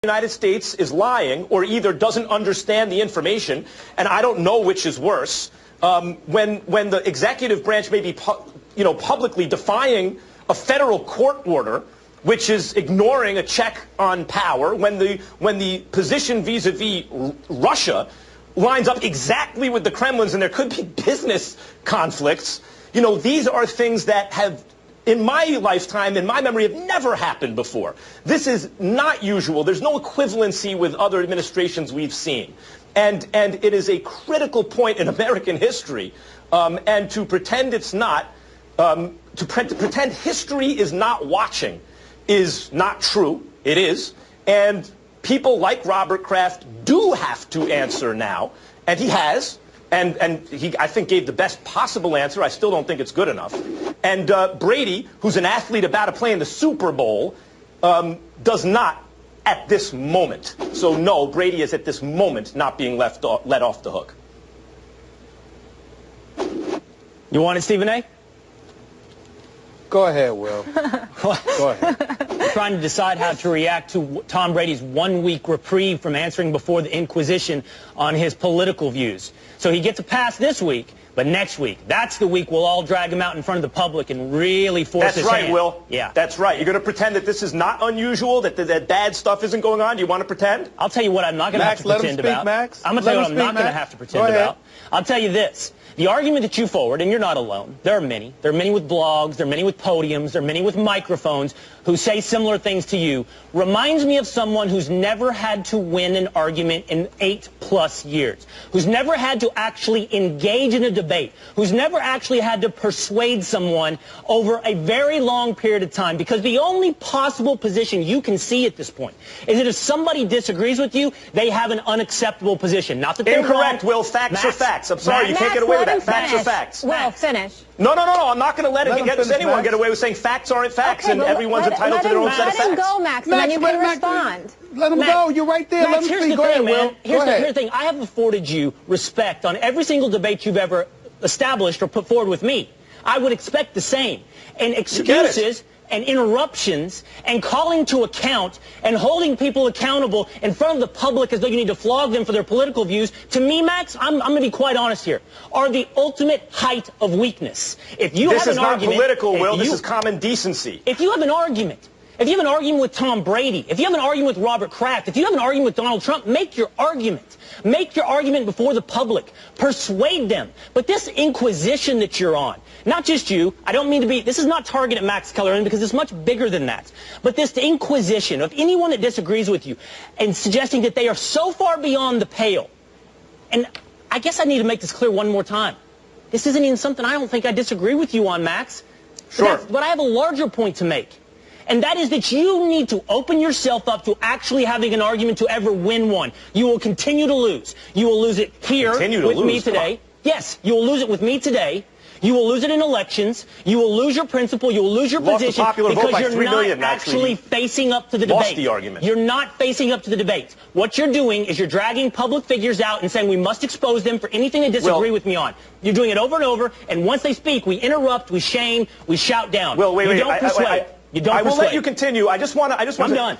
United States is lying or either doesn't understand the information, and I don't know which is worse, when the executive branch may be publicly defying a federal court order, which is ignoring a check on power, when the position vis-a-vis Russia lines up exactly with the Kremlin's and there could be business conflicts. You know, these are things that have, in my lifetime, in my memory, have never happened before. This is not usual. There's no equivalency with other administrations we've seen. And it is a critical point in American history. And to pretend it's not, to pretend history is not watching is not true. It is. And people like Robert Kraft do have to answer now. And he has. And he, I think, gave the best possible answer. I still don't think it's good enough. And Brady, who's an athlete about to play in the Super Bowl, does not at this moment. So, no, Brady is at this moment not being let off the hook. You want it, Stephen A.? Go ahead, Will. Go ahead. I'm trying to decide how to react to Tom Brady's one-week reprieve from answering before the Inquisition on his political views. So he gets a pass this week, but next week, that's the week we'll all drag him out in front of the public and really force his hand. That's right, Will. Yeah. That's right. You're going to pretend that this is not unusual, that bad stuff isn't going on? Do you want to pretend? I'll tell you what I'm not going to have to pretend about. Max. I'm going to tell you what I'm not going to have to pretend about. I'll tell you this. The argument that you forward, and you're not alone, there are many. There are many with blogs, there are many with podiums, there are many with microphones who say similar things to you, reminds me of someone who's never had to win an argument in 8+ years, who's never had to actually engage in a debate, who's never actually had to persuade someone over a very long period of time, because the only possible position you can see at this point is that if somebody disagrees with you, they have an unacceptable position. Not that they're incorrect, wrong. Will. Facts Max, are facts. I'm sorry, you can't get away with that. Facts are facts. Will, finish. No. I'm not going to let anyone get away with saying facts aren't facts, and everyone's entitled to their own set of facts. Let him go, Max, and then you can respond. Let him go. You're right there. Max, let him speak. Go ahead, Will. Here's the thing. I have afforded you respect on every single debate you've ever established or put forward with me. I would expect the same. And excuses and interruptions and calling to account and holding people accountable in front of the public as though you need to flog them for their political views, to me, Max, I'm going to be quite honest here, are the ultimate height of weakness. If you have an argument... This is not political, Will. This is common decency. If you have an argument... If you have an argument with Tom Brady, if you have an argument with Robert Kraft, if you have an argument with Donald Trump, make your argument. Make your argument before the public. Persuade them. But this inquisition that you're on, not just you, I don't mean to be, this is not targeted at Max Kellerman because it's much bigger than that. But this inquisition of anyone that disagrees with you and suggesting that they are so far beyond the pale. And I guess I need to make this clear one more time. This isn't even something I don't think I disagree with you on, Max. Sure. But I have a larger point to make. And that is that you need to open yourself up to actually having an argument to ever win one. You will continue to lose. You will lose it here with me today. Yes, you will lose it with me today. You will lose it in elections. You will lose your principle. You will lose your position because you're not actually facing up to the debate. Lost the argument. You're not facing up to the debate. What you're doing is you're dragging public figures out and saying we must expose them for anything they disagree with me on. You're doing it over and over, and once they speak, we interrupt, we shame, we shout down. Well, wait, you don't persuade. I will let you continue. I just want to. I'm done.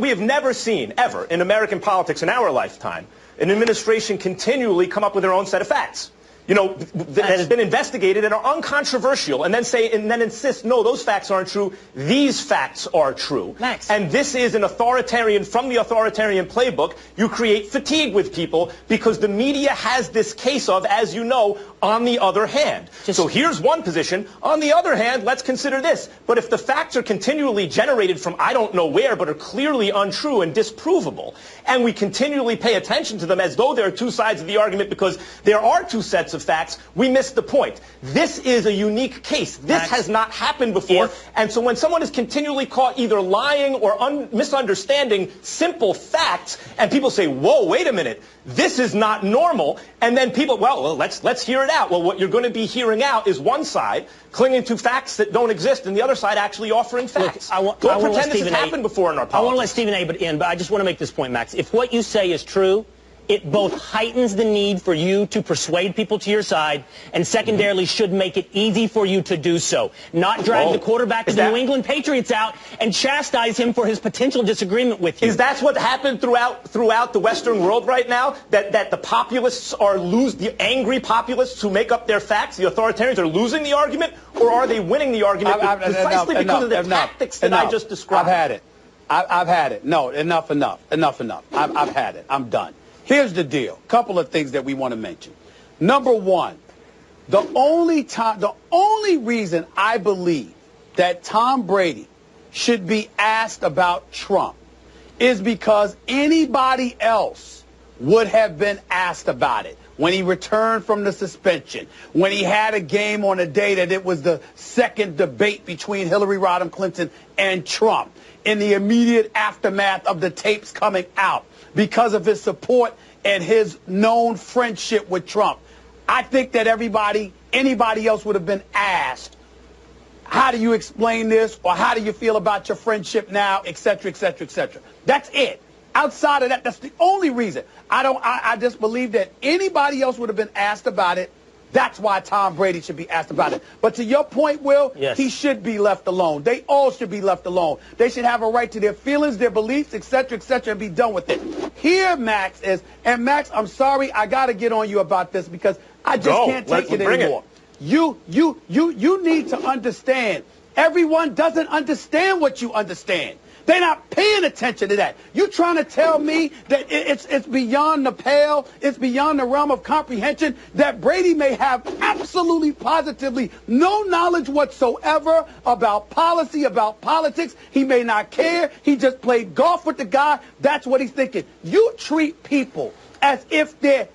We have never seen, ever, in American politics in our lifetime, an administration continually come up with their own set of facts. You know, that has been investigated and are uncontroversial, and then insist, no, those facts aren't true. These facts are true. Max. And this is an authoritarian, from the authoritarian playbook, you create fatigue with people because the media has this case of, as you know, on the other hand. So here's one position. On the other hand, let's consider this. But if the facts are continually generated from I don't know where, but are clearly untrue and disprovable, and we continually pay attention to them as though there are two sides of the argument because there are two sets of facts, we miss the point. This is a unique case. This has not happened before. And so when someone is continually caught either lying or misunderstanding simple facts, and people say, whoa, wait a minute, this is not normal, and then people, well, let's hear it out. Well, what you're going to be hearing out is one side clinging to facts that don't exist, and the other side actually offering facts. Look, don't pretend this has happened before in our politics. I want to let Stephen A. in, but I just want to make this point, Max. If what you say is true, it both heightens the need for you to persuade people to your side, and secondarily should make it easy for you to do so. Not drag the quarterback of the New England Patriots out and chastise him for his potential disagreement with you. Is that what happened throughout the Western world right now? That the populists are the angry populists who make up their facts, the authoritarians are losing the argument, or are they winning the argument precisely because of the tactics that I just described? I've had it. I've had it. No, enough. I've had it. I'm done. Here's the deal. Couple of things that we want to mention. Number one, the only reason I believe that Tom Brady should be asked about Trump is because anybody else would have been asked about it. When he returned from the suspension, when he had a game on a day that it was the second debate between Hillary Rodham Clinton and Trump, in the immediate aftermath of the tapes coming out, because of his support and his known friendship with Trump. I think that anybody else would have been asked, how do you explain this, or how do you feel about your friendship now, et cetera, et cetera, et cetera. That's it. Outside of that, that's the only reason. I just believe that anybody else would have been asked about it. That's why Tom Brady should be asked about it. But to your point, Will, yes, he should be left alone. They all should be left alone. They should have a right to their feelings, their beliefs, et cetera, and be done with it. Here, Max, and Max, I'm sorry, I got to get on you about this because I just can't take it anymore. You need to understand. Everyone doesn't understand what you understand. They're not paying attention to that. You trying to tell me that it's beyond the pale, it's beyond the realm of comprehension that Brady may have absolutely, positively no knowledge whatsoever about policy, about politics. He may not care. He just played golf with the guy. That's what he's thinking. You treat people as if they're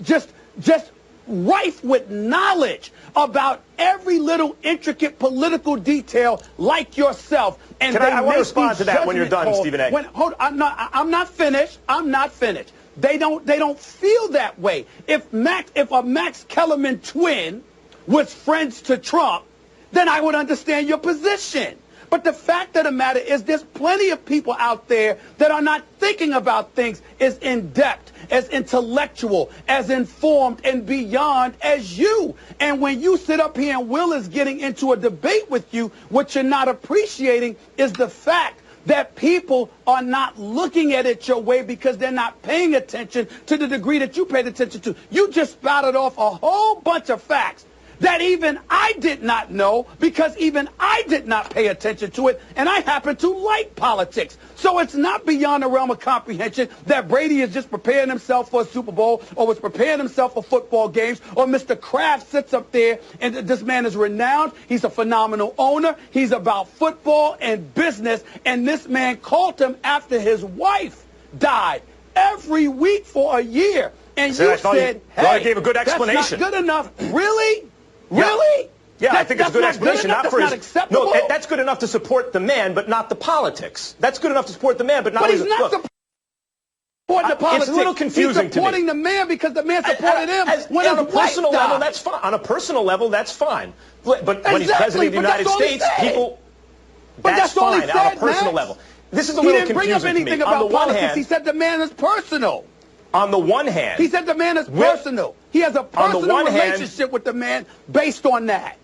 just rife with knowledge about every little intricate political detail like yourself. And I want to respond to that when you're done, Stephen A. I'm not finished. I'm not finished. They don't feel that way. If a Max Kellerman twin was friends to Trump, then I would understand your position. But the fact of the matter is there's plenty of people out there that are not thinking about things as in-depth, as intellectual, as informed, and beyond as you. And when you sit up here and Will is getting into a debate with you, what you're not appreciating is the fact that people are not looking at it your way because they're not paying attention to the degree that you paid attention to. You just spouted off a whole bunch of facts that even I did not know because even I did not pay attention to it, and I happen to like politics. So it's not beyond the realm of comprehension that Brady is just preparing himself for a Super Bowl or was preparing himself for football games, or Mr. Kraft sits up there, and this man is renowned. He's a phenomenal owner. He's about football and business, and this man called him after his wife died every week for a year. And you said, hey, I gave a good explanation. That's not good enough. Really? Really? Yeah, I think it's a good explanation. That's not acceptable. No, that's good enough to support the man, but not the politics. That's good enough to support the man, but not. But he's not supporting the politics. It's a little confusing to me. He's supporting the man because the man supported him when on a personal level, died. that's fine. On a personal level, that's fine. But when he's president of the United States, people. That's fine on a personal level. This is a little confusing to me. He didn't bring up anything about politics. He said the man is personal. On the one hand, he said the man is personal. He has a personal relationship with the man based on that.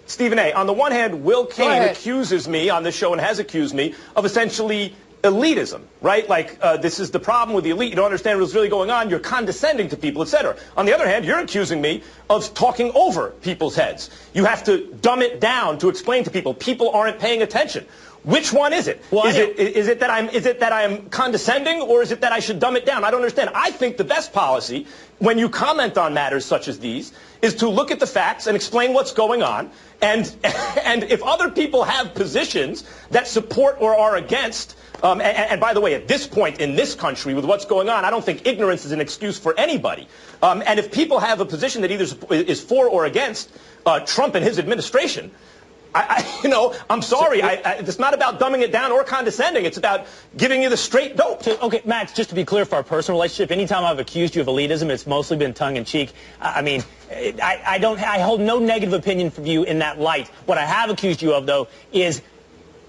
Stephen A., on the one hand, Will Cain accuses me on this show and has accused me of essentially elitism, right? Like, this is the problem with the elite. You don't understand what's really going on. You're condescending to people, etc. On the other hand, you're accusing me of talking over people's heads. You have to dumb it down to explain to people. People aren't paying attention. Which one is it? Well, is it that I'm condescending, or is it that I should dumb it down? I don't understand. I think the best policy when you comment on matters such as these is to look at the facts and explain what's going on. And if other people have positions that support or are against, and by the way, at this point in this country with what's going on, I don't think ignorance is an excuse for anybody. And if people have a position that either is for or against Trump and his administration, I'm sorry. It's not about dumbing it down or condescending. It's about giving you the straight dope. Okay, Max, just to be clear, for our personal relationship, anytime I've accused you of elitism, it's mostly been tongue-in-cheek. I mean, I hold no negative opinion from you in that light. What I have accused you of, though, is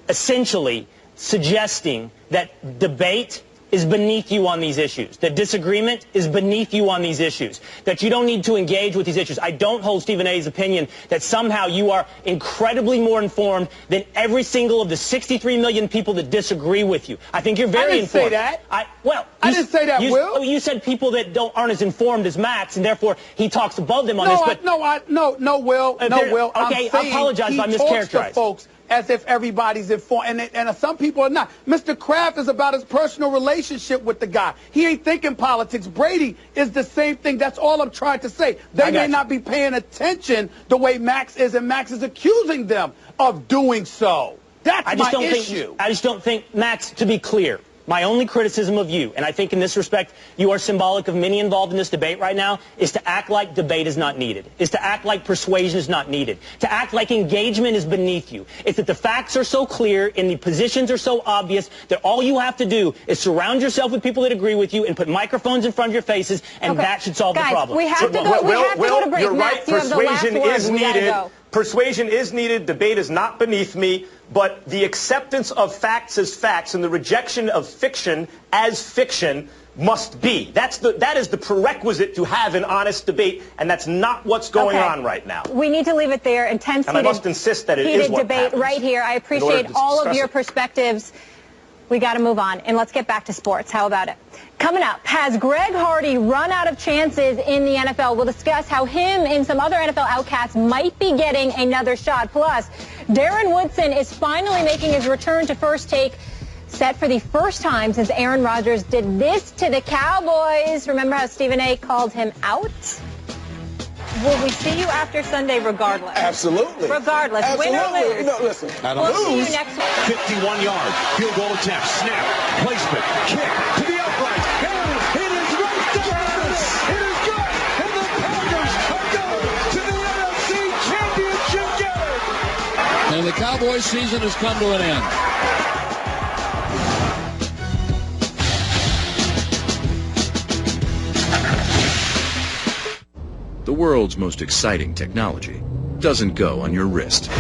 essentially suggesting that debate is beneath you on these issues. That disagreement is beneath you on these issues. That you don't need to engage with these issues. I don't hold Stephen A's opinion that somehow you are incredibly more informed than every single of the 63 million people that disagree with you. I think you're very informed. I didn't say that. I didn't say that, Will. You said people that aren't as informed as Max, and therefore he talks above them on this. But No, Will. Okay, I apologize if I mischaracterized. He talks to folks as if everybody's informed, and some people are not. Mr. Kraft is about his personal relationship with the guy. He ain't thinking politics. Brady is the same thing. That's all I'm trying to say. They may not be paying attention the way Max is, and Max is accusing them of doing so. That's my issue. I just don't think, Max, to be clear, my only criticism of you, and I think in this respect you are symbolic of many involved in this debate right now, is to act like debate is not needed, is to act like persuasion is not needed, to act like engagement is beneath you. It's that the facts are so clear and the positions are so obvious that all you have to do is surround yourself with people that agree with you and put microphones in front of your faces, and that should solve the problem. We have to go to break. You're right. Max, you have the last Persuasion word. is needed. Persuasion is needed. Debate is not beneath me. But the acceptance of facts as facts and the rejection of fiction as fiction must be. That is the prerequisite to have an honest debate, and that's not what's going on right now. We need to leave it there. Intense, and I must insist that it is what debate happens right here. I appreciate all of your perspectives. We got to move on, and let's get back to sports. How about it? Coming up, has Greg Hardy run out of chances in the NFL? We'll discuss how him and some other NFL outcasts might be getting another shot. Plus, Darren Woodson is finally making his return to First Take, set for the first time since Aaron Rodgers did this to the Cowboys. Remember how Stephen A. called him out? Will we see you after Sunday regardless? Absolutely. Regardless. Win or lose. No, listen. We'll see you next week. 51-yard field goal attempt. Snap. Placement. Kick to the upright. And it is right down. It is good. And the Packers are going to the NFC Championship game. And the Cowboys season has come to an end. The world's most exciting technology doesn't go on your wrist.